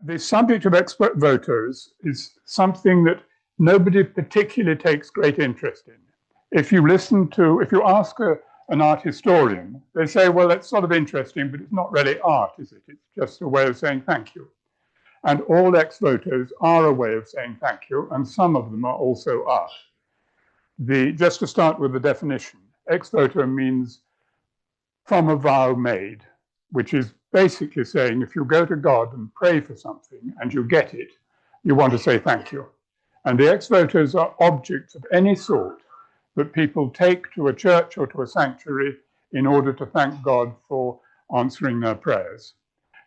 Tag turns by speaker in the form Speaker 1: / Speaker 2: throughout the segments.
Speaker 1: The subject of expert voters is something that nobody particularly takes great interest in. If you ask an art historian, they say, well, it's sort of interesting, but it's not really art, is it? It's just a way of saying thank you. And all ex-voters are a way of saying thank you, and some of them are also art. Just to start with the definition, ex-voto means from a vow made, which is basically saying if you go to God and pray for something and you get it, you want to say thank you. And the ex-voters are objects of any sort that people take to a church or to a sanctuary in order to thank God for answering their prayers.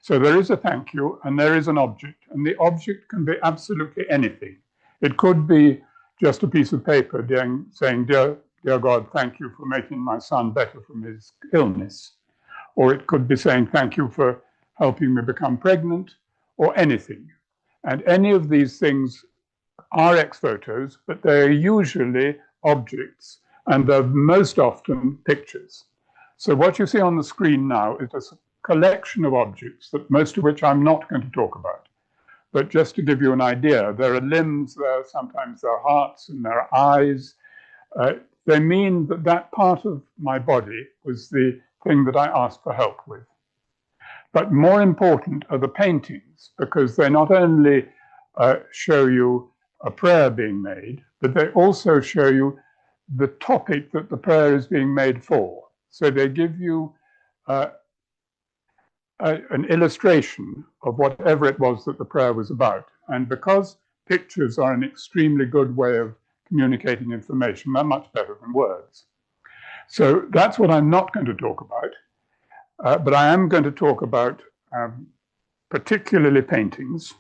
Speaker 1: So there is a thank you and there is an object, and the object can be absolutely anything. It could be just a piece of paper saying, dear God, thank you for making my son better from his illness. Or it could be saying thank you for helping me become pregnant, or anything. And any of these things are ex-votos, but they are usually objects, and they're most often pictures. So what you see on the screen now is a collection of objects, that most of which I'm not going to talk about. But just to give you an idea, there are limbs there, sometimes there are hearts, and there are eyes. They mean that that part of my body was the thing that I asked for help with. But more important are the paintings, because they not only show you a prayer being made, but they also show you the topic that the prayer is being made for. So they give you an illustration of whatever it was that the prayer was about. And because pictures are an extremely good way of communicating information, they're much better than words. So that's what I'm not going to talk about, but I am going to talk about particularly paintings.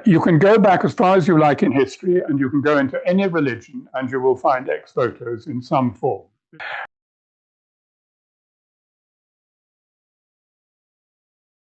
Speaker 1: You can go back as far as you like in history, and you can go into any religion, and you will find ex-votos in some form.